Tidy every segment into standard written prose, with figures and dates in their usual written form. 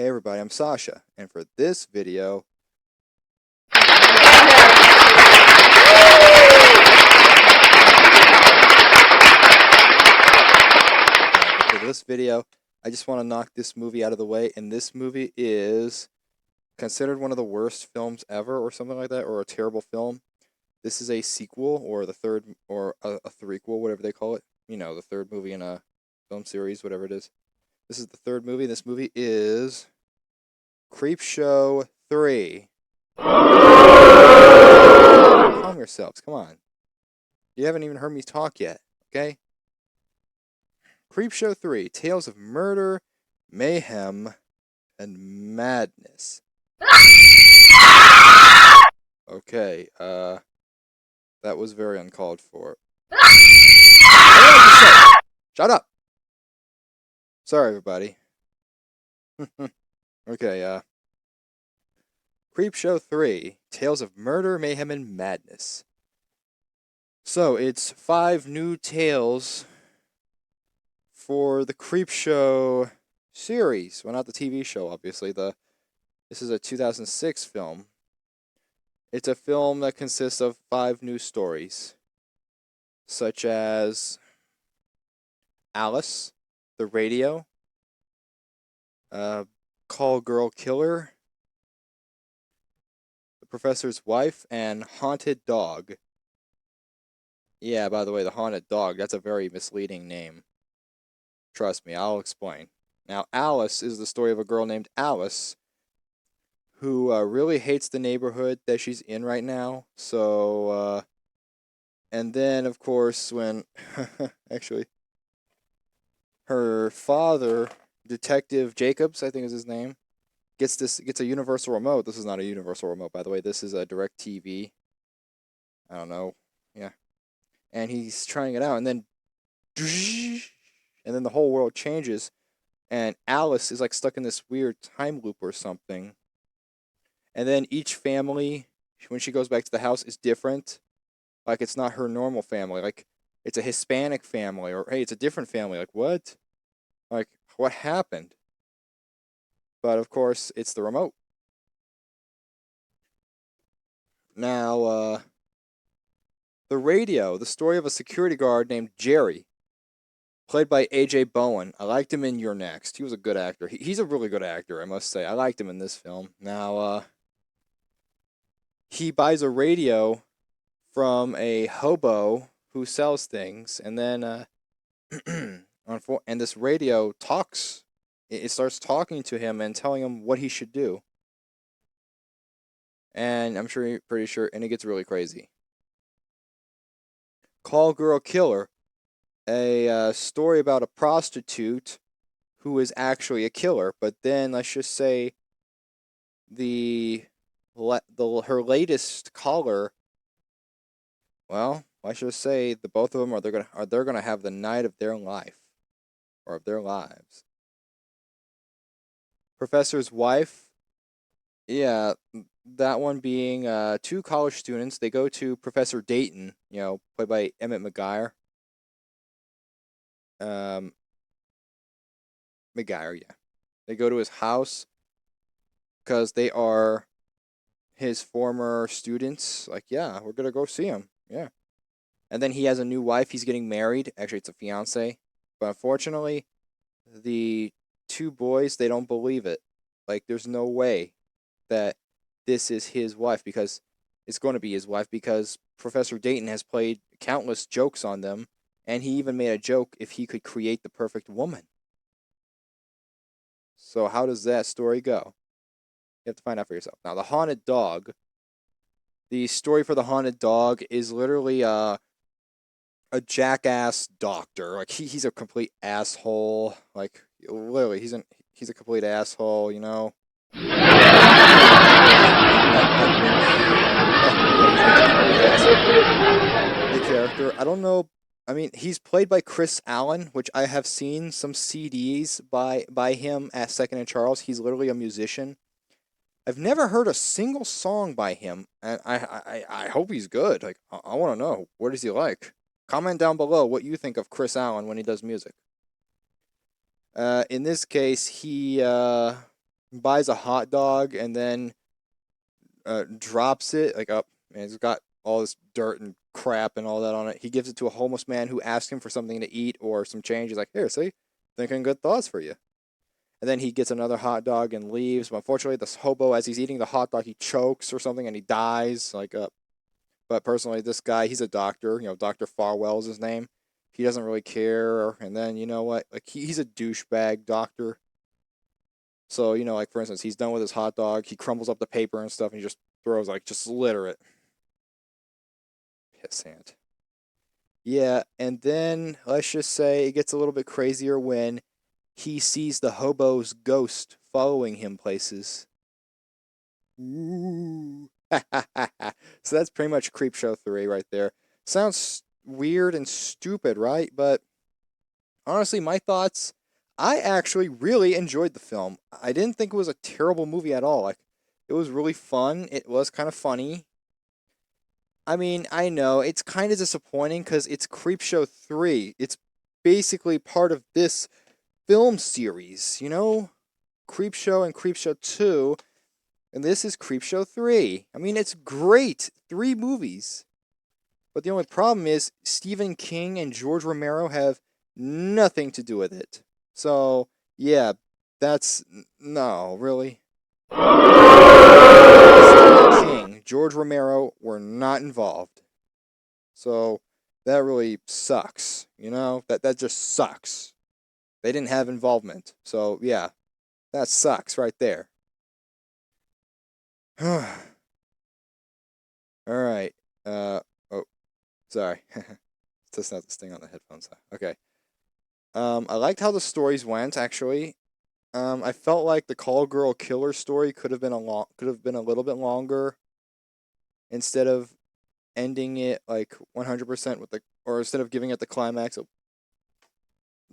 Hey everybody, I'm Sasha, and for this video, I just want to knock this movie out of the way, and this movie is considered one of the worst films ever, or something like that, or a terrible film. This is a sequel, or the third, or a threequel, whatever they call it. You know, the third movie in a film series, whatever it is. This is the third movie, and this movie is Creepshow 3. Calm yourselves, come on. You haven't even heard me talk yet, okay? Creepshow 3, Tales of Murder, Mayhem, and Madness. Okay, that was very uncalled for. Shut up! Sorry, everybody. Okay, Creepshow 3, Tales of Murder, Mayhem, and Madness. So, it's 5 new tales for the Creepshow series. Well, not the TV show, obviously. This is a 2006 film. It's a film that consists of 5 new stories, such as Alice, the radio, Call Girl Killer, the Professor's Wife, and Haunted Dog. Yeah, by the way, the Haunted Dog, that's a very misleading name. Trust me, I'll explain. Now, Alice is the story of a girl named Alice who really hates the neighborhood that she's in right now. So, and then, of course, when, actually, her father, Detective Jacobs, I think is his name, gets a universal remote. This is not a universal remote, by the way. This is a DirecTV. I don't know. Yeah. And he's trying it out, and then the whole world changes, and Alice is like stuck in this weird time loop or something. And then each family, when she goes back to the house, is different. Like, it's not her normal family. Like, it's a Hispanic family, or hey, it's a different family. Like, what? Like, what happened? But of course, it's the remote. Now, the radio, the story of a security guard named Jerry, played by A.J. Bowen. I liked him in You're Next. He was a good actor. He's a really good actor, I must say. I liked him in this film. Now, he buys a radio from a hobo who sells things, and then, and this radio talks. It starts talking to him and telling him what he should do. And I'm pretty sure, and it gets really crazy. Call Girl Killer, a story about a prostitute who is actually a killer, but then let's just say her latest caller. Well, let's just say the both of them they're gonna have the night of their life, or of their lives. Professor's Wife. Yeah, that one being 2 college students. They go to Professor Dayton, played by Emmett McGuire. McGuire, yeah. They go to his house because they are his former students. Like, yeah, we're gonna go see him. Yeah. And then he has a new wife. He's getting married. Actually, it's a fiance. But unfortunately, the 2 boys, they don't believe it. Like, there's no way that this is his wife, because it's going to be his wife, because Professor Dayton has played countless jokes on them, and he even made a joke if he could create the perfect woman. So how does that story go? You have to find out for yourself. Now, the Haunted Dog. The story for the Haunted Dog is literally a jackass doctor. Like, he's a complete asshole. Like, literally, he's a complete asshole, The character. I don't know. I mean, he's played by Chris Allen, which I have seen some CDs by him at Second and Charles. He's literally a musician. I've never heard a single song by him, and I hope he's good. Like, I want to know, what is he like? Comment down below what you think of Chris Allen when he does music. In this case, he buys a hot dog and then drops it like up, and it's got all this dirt and crap and all that on it. He gives it to a homeless man who asks him for something to eat or some change. He's like, "Here, see, thinking good thoughts for you." And then he gets another hot dog and leaves. But unfortunately, this hobo, as he's eating the hot dog, he chokes or something and he dies. But personally, this guy, he's a doctor. Doctor Farwell is his name. He doesn't really care. And then you know what? Like he's a douchebag doctor. So like for instance, he's done with his hot dog. He crumbles up the paper and stuff, and he just throws just litter it. Pissant. Yeah, and then let's just say it gets a little bit crazier when he sees the hobo's ghost following him places. Ooh. So that's pretty much Creepshow 3 right there. Sounds weird and stupid, right? But honestly, my thoughts, I actually really enjoyed the film. I didn't think it was a terrible movie at all. Like it was really fun. It was kind of funny. I mean, I know it's kind of disappointing because it's Creepshow 3. It's basically part of this film series. Creepshow and Creepshow 2, and this is Creepshow 3. I mean, it's great. 3 movies. But the only problem is Stephen King and George Romero have nothing to do with it. So, yeah, no, really. Stephen King, George Romero were not involved. So, that really sucks. That just sucks. They didn't have involvement. So, yeah, that sucks right there. All right. Oh, sorry. Just not this thing on the headphones. Okay. I liked how the stories went actually. I felt like the call girl killer story could have been a little bit longer instead of ending it like 100% or instead of giving it the climax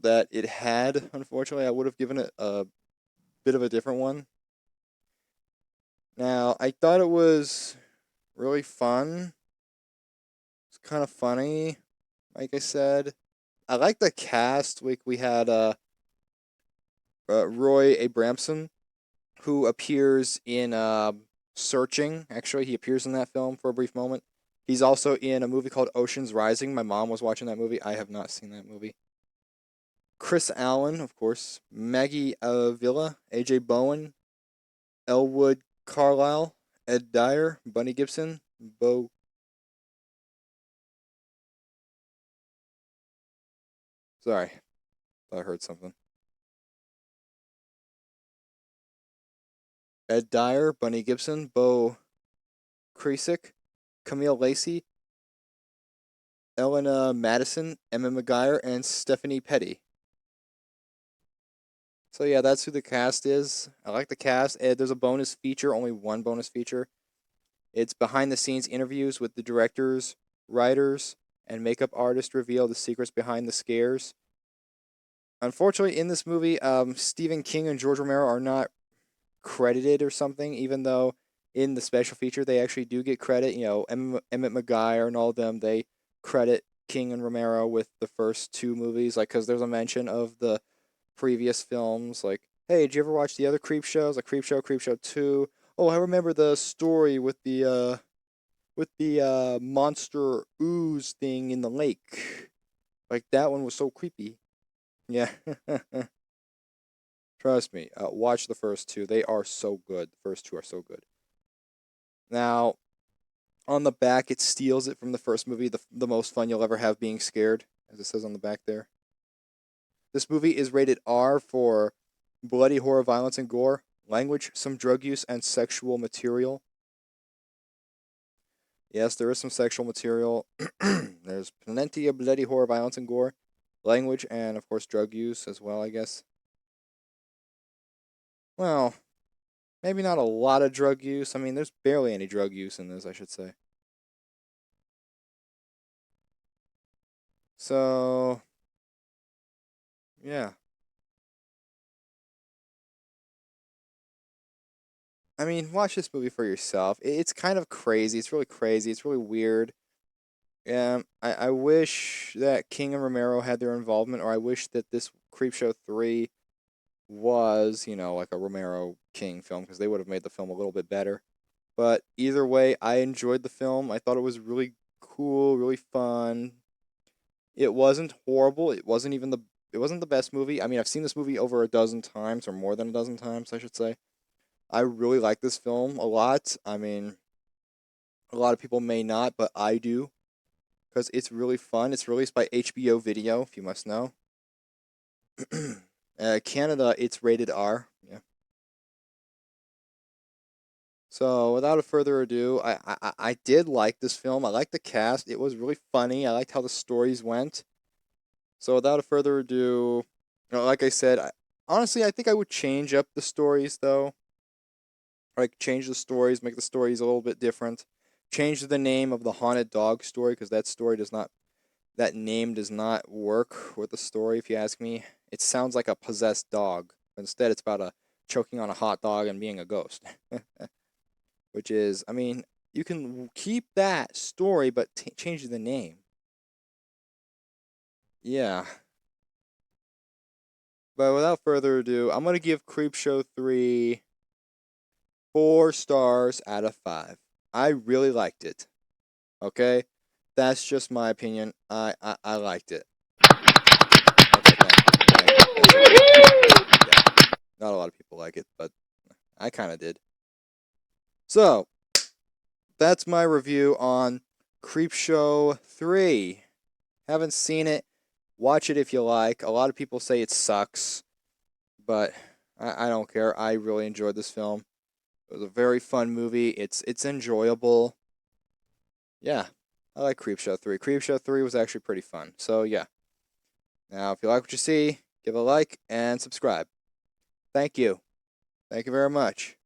that it had. Unfortunately, I would have given it a bit of a different one. Now, I thought it was really fun. It's kind of funny, like I said. I like the cast. We had Roy Abramson, who appears in Searching. Actually, he appears in that film for a brief moment. He's also in a movie called Ocean's Rising. My mom was watching that movie. I have not seen that movie. Chris Allen, of course. Maggie Avila, AJ Bowen, Elwood Carlisle, Ed Dyer, Bunny Gibson, Bo. Sorry, thought I heard something. Ed Dyer, Bunny Gibson, Bo Kresick, Camille Lacey, Elena Madison, Emma McGuire, and Stephanie Petty. So yeah, that's who the cast is. I like the cast. There's a bonus feature, only one bonus feature. It's behind the scenes interviews with the directors, writers, and makeup artists reveal the secrets behind the scares. Unfortunately, in this movie, Stephen King and George Romero are not credited or something, even though in the special feature they actually do get credit. Emmett McGuire and all of them, they credit King and Romero with the first 2 movies, like, because there's a mention of the previous films, like, hey, did you ever watch the other Creep shows, like Creepshow, Creepshow 2? Oh, I remember the story with the monster ooze thing in the lake. Like that one was so creepy. Yeah. Trust me. Watch the first 2. They are so good. The first 2 are so good. Now, on the back, it steals it from the first movie, the most fun you'll ever have being scared, as it says on the back there. This movie is rated R for bloody horror, violence, and gore, language, some drug use, and sexual material. Yes, there is some sexual material. There's plenty of bloody horror, violence, and gore, language, and of course drug use as well, I guess. Well, maybe not a lot of drug use. I mean, there's barely any drug use in this, I should say. So, yeah. I mean, watch this movie for yourself. It's kind of crazy. It's really crazy. It's really weird. I wish that King and Romero had their involvement, or I wish that this Creepshow 3 was, like a Romero King film, because they would have made the film a little bit better. But either way, I enjoyed the film. I thought it was really cool, really fun. It wasn't horrible. It wasn't the best movie. I mean, I've seen this movie over a dozen times, or more than a dozen times, I should say. I really like this film a lot. I mean, a lot of people may not, but I do, because it's really fun. It's released by HBO Video, if you must know. Canada, it's rated R. Yeah. So without a further ado, I did like this film. I liked the cast. It was really funny. I liked how the stories went. So without a further ado, like I said, honestly, I think I would change up the stories though. Like change the stories, make the stories a little bit different. Change the name of the haunted dog story, because that name does not work with the story. If you ask me, it sounds like a possessed dog. Instead, it's about a choking on a hot dog and being a ghost. Which is, I mean, you can keep that story, but change the name. Yeah. But without further ado, I'm gonna give Creepshow 3 4 stars out of 5. I really liked it. Okay, that's just my opinion. I liked it. Okay, thank you. Yeah, not a lot of people like it, but I kind of did. So that's my review on Creepshow 3. Haven't seen it. Watch it if you like. A lot of people say it sucks, but I don't care. I really enjoyed this film. It was a very fun movie. It's enjoyable. Yeah, I like Creepshow 3. Creepshow 3 was actually pretty fun. So yeah. Now, if you like what you see, give a like and subscribe. Thank you. Thank you very much.